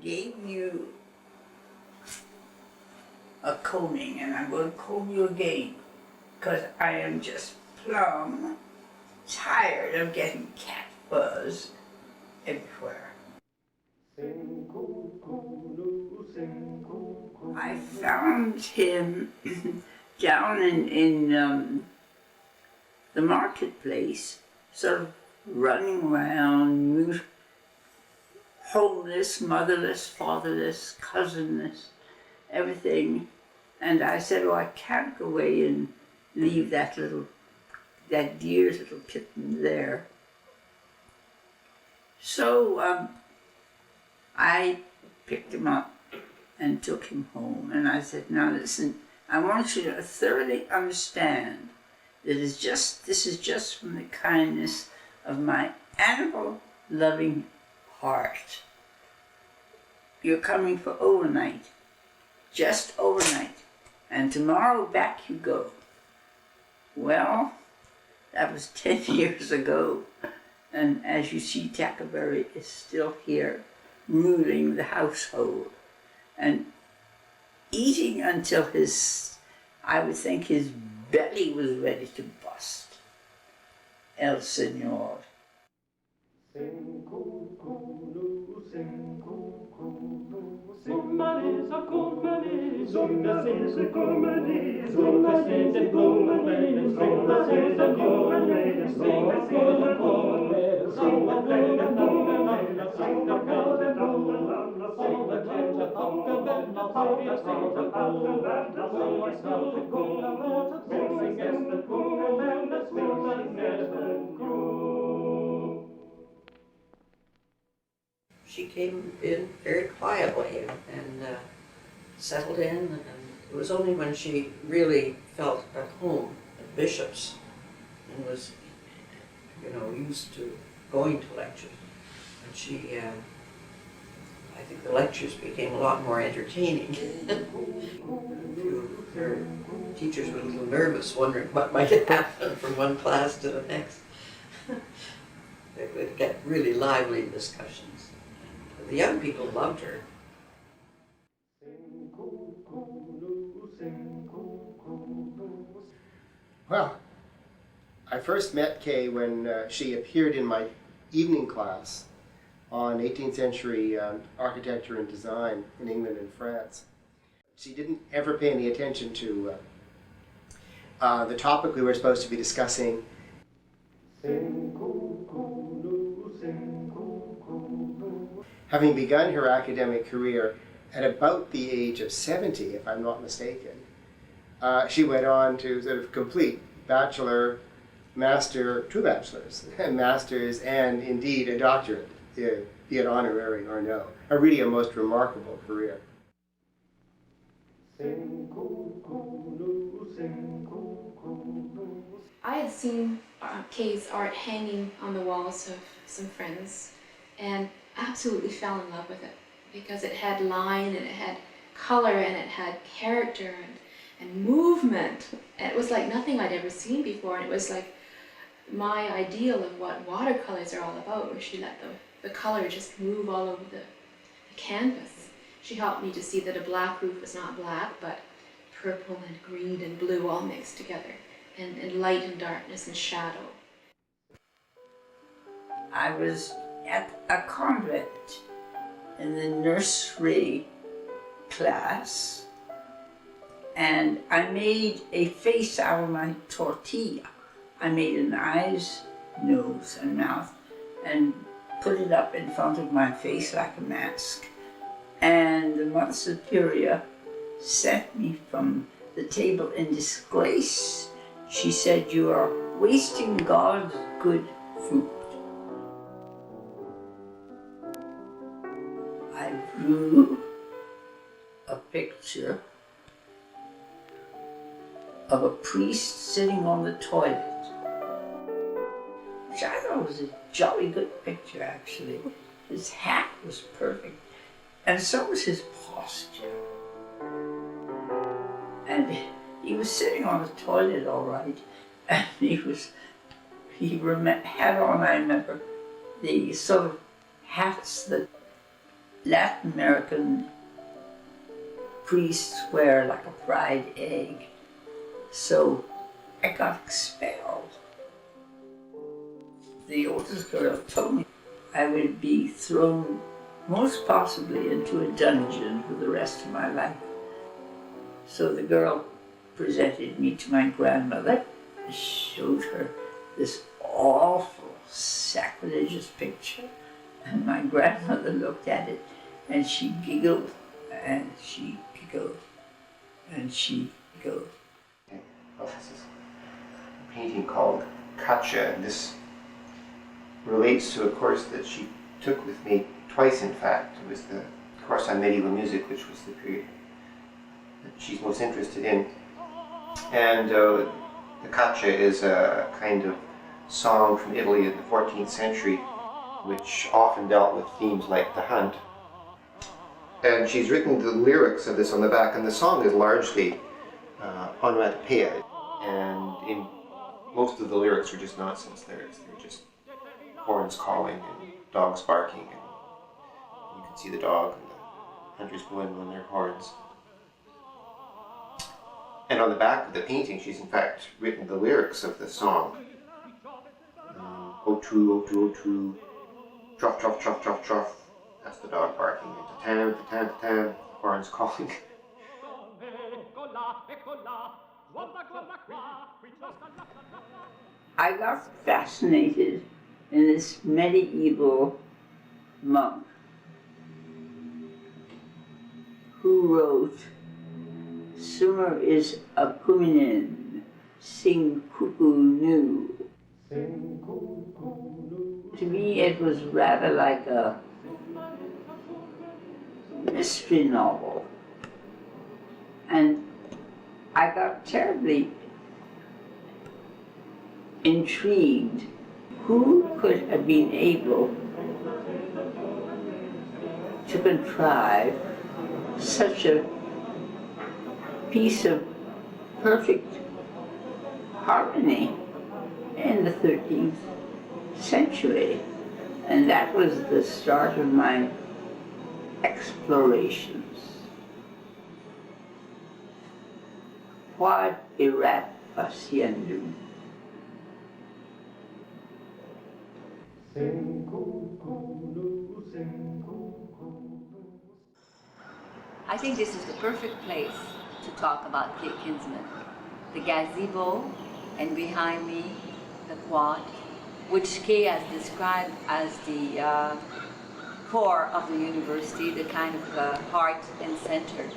gave you a combing, and I'm going to comb you again, because I am just plumb tired of getting cat fuzz everywhere. I found him down in the marketplace, sort of running around, homeless, motherless, fatherless, cousinless, everything. And I said, oh, I can't go away and leave that dear little kitten there. So I picked him up and took him home. And I said, now listen, I want you to thoroughly understand that this is just from the kindness of my animal-loving heart. You're coming for overnight, just overnight, and tomorrow back you go. Well, that was 10 years ago, and as you see, Tackleberry is still here, ruling the household, and eating until I would think his belly was ready to bust. El Señor. She came in very quietly and settled in, and it was only when she really felt at home at Bishop's and was, used to going to lectures. And she, I think the lectures became a lot more entertaining. Her teachers were a little nervous, wondering what might happen from one class to the next. They would get really lively discussions. The young people loved her. Well, I first met Kay when she appeared in my evening class on 18th century architecture and design in England and France. She didn't ever pay any attention to the topic we were supposed to be discussing. Having begun her academic career at about the age of 70, if I'm not mistaken, she went on to sort of complete bachelor, master, two bachelors, masters, and indeed a doctorate, be it honorary or no. Really a most remarkable career. I had seen Kay's art hanging on the walls of some friends and absolutely fell in love with it because it had line and it had color and it had character and movement. And it was like nothing I'd ever seen before, and it was like my ideal of what watercolors are all about, where she let the color just move all over the canvas. She helped me to see that a black roof is not black, but purple and green and blue all mixed together, and light and darkness and shadow. I was at a convent in the nursery class, and I made a face out of my tortilla. I made an eyes, nose, and mouth, and put it up in front of my face like a mask. And the Mother Superior sent me from the table in disgrace. She said, "You are wasting God's good fruit." I drew a picture of a priest sitting on the toilet, which I thought was a jolly good picture, actually. His hat was perfect, and so was his posture. And he was sitting on the toilet all right, and he had on, I remember, the sort of hats that Latin American priests wear like a fried egg. So I got expelled. The oldest girl told me I would be thrown most possibly into a dungeon for the rest of my life. So the girl presented me to my grandmother and showed her this awful sacrilegious picture. And my grandmother looked at it and she giggled and she giggled and she giggled. Well, this is a painting called Katja, and this relates to a course that she took with me twice, in fact. It was the course on medieval music, which was the period that she's most interested in. And the Katja is a kind of song from Italy in the 14th century, which often dealt with themes like the hunt. And she's written the lyrics of this on the back, and the song is largely onomatopoeia, and in most of the lyrics are just nonsense lyrics. They're just horns calling and dogs barking, and you can see the dog and the hunters blowing on their horns. And on the back of the painting, she's in fact written the lyrics of the song. Oh true, oh true, oh true, trough, trough, trough, trough, trough. That's the dog barking. And ta-tam, horns calling. I got fascinated in this medieval monk who wrote, Summer is a kuminin, sing cuckoo new. To me it was rather like a mystery novel. And I got terribly intrigued. Who could have been able to contrive such a piece of perfect harmony in the 13th century? And that was the start of my explorations. Quod erat faciendum. I think this is the perfect place to talk about Kay Kinsman. The gazebo, and behind me, the quad, which Kay has described as the core of the university, the kind of heart and center.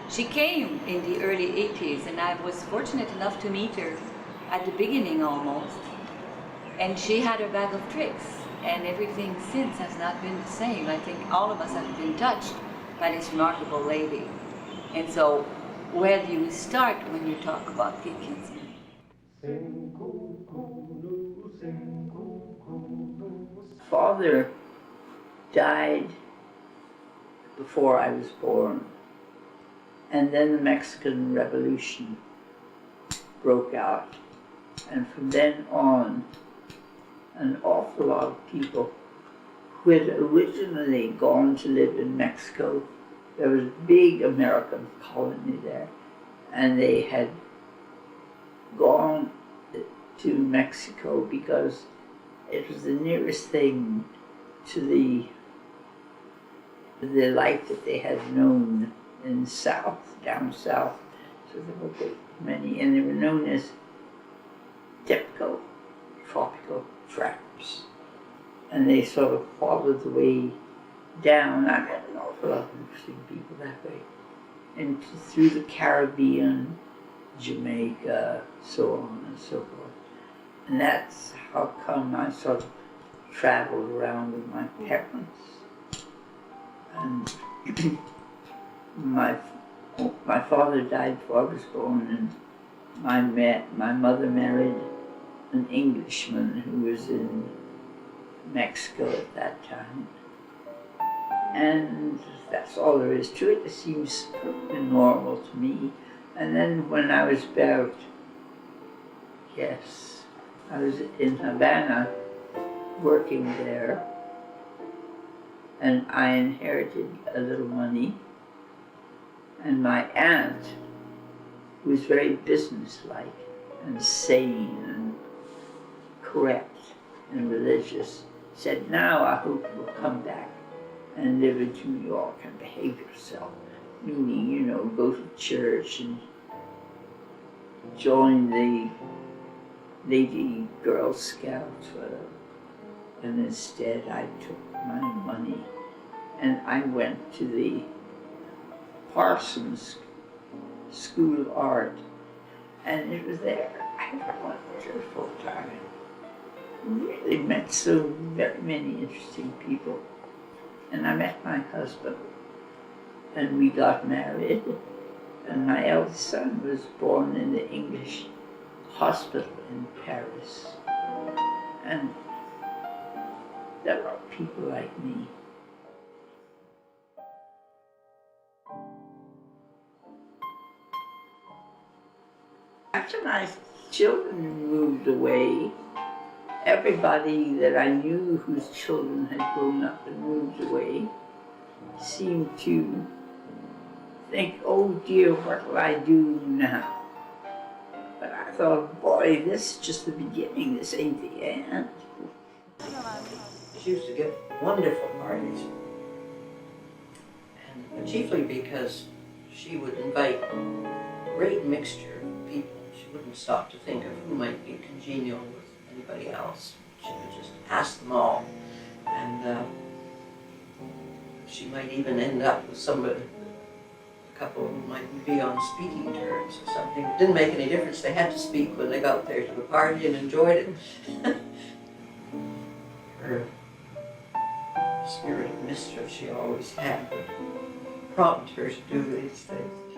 She came in the early 80s, and I was fortunate enough to meet her at the beginning almost. And she had her bag of tricks, and everything since has not been the same. I think all of us have been touched by this remarkable lady. And so, where do you start when you talk about Kay Kinsman? Father died before I was born, and then the Mexican Revolution broke out, and from then on, an awful lot of people who had originally gone to live in Mexico. There was a big American colony there, and they had gone to Mexico because it was the nearest thing to the life that they had known in the South, down South. So there were many, and they were known as typical tropical traps. And they sort of followed the way down. I met an awful lot of interesting people that way. And through the Caribbean, Jamaica, so on and so forth. And that's how come I sort of traveled around with my parents. And my father died before I was born, and my mother married an Englishman who was in Mexico at that time. And that's all there is to it. It seems perfectly normal to me. And then when I was about, I was in Havana working there, and I inherited a little money. And my aunt, who was very businesslike and sane and correct and religious, said, now I hope you'll come back and live in New York and behave yourself. Meaning, you know, go to church and join the Lady Girl Scouts, whatever. And instead I took my money and I went to the Parsons School of Art, and it was there. I had a wonderful time. Really met so very many interesting people. And I met my husband, and we got married, and my eldest son was born in the English hospital in Paris. And there are people like me. After my children moved away, everybody that I knew whose children had grown up and moved away seemed to think, oh dear, what will I do now? But I thought, boy, this is just the beginning, this ain't the end. She used to give wonderful parties, and chiefly because she would invite a great mixture of people. She wouldn't stop to think of who might be congenial with anybody else. She would just ask them all, and she might even end up with somebody, a couple who might be on speaking terms or something. It didn't make any difference. They had to speak when they got there to the party and enjoyed it. Her spirit of mischief she always had would prompt her to do these things.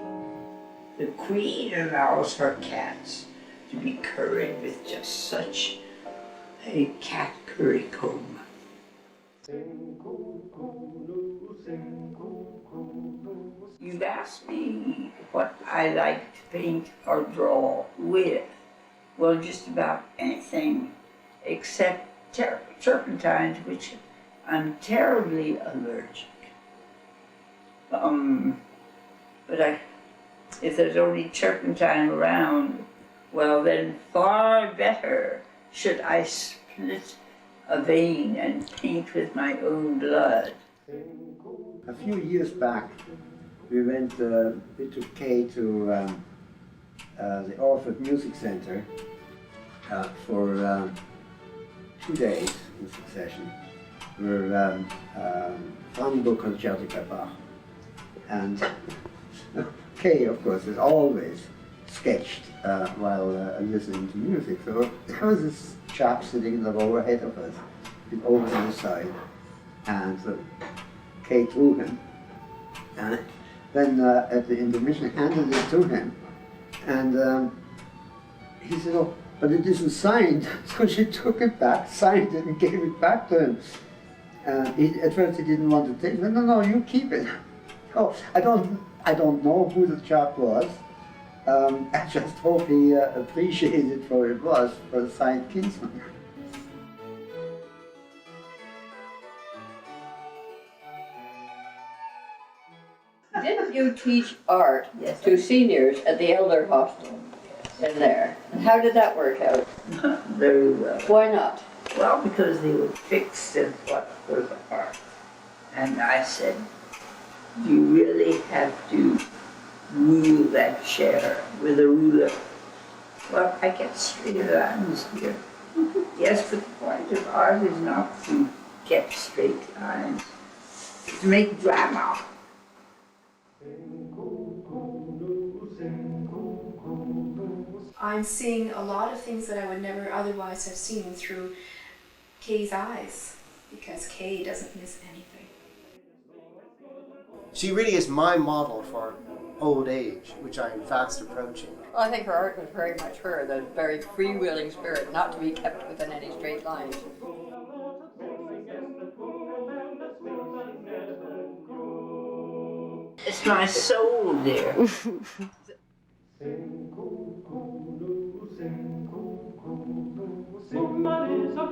The Queen allows her cats to be curried with just such a cat curry comb. You've asked me what I like to paint or draw with. Well, just about anything except turpentine, to which I'm terribly allergic. But if there's only turpentine around, well then far better should I split a vein and paint with my own blood. A few years back, we took Kay to the Orford Music Center for 2 days in succession. We were Flammengo Concerti by Bach. And Kay, of course, is always sketched while listening to music. So there was this chap sitting in the row ahead of us, with over to the side, and so Kay drew him. And then at the intermission, handed it to him, and he said, "Oh, but it isn't signed." So she took it back, signed it, and gave it back to him. At first he didn't want to take it. No, you keep it. Oh, I don't know who the chap was. I just hope he appreciated for it was for signed Kinsman. Didn't you teach art Yes. to seniors at the elder hostel in there? And how did that work out? Very well. Why not? Well, because they were fixed in what was art. And I said, you really have to rule that chair with a ruler. Well, I get straight lines here. Yes, but the point of art is not to get straight lines, it's to make drama. I'm seeing a lot of things that I would never otherwise have seen through Kay's eyes, because Kay doesn't miss anything. She really is my model for old age, which I am fast approaching. Well, I think her art was very much her, the very freewheeling spirit, not to be kept within any straight lines. It's my soul, dear. Woman is a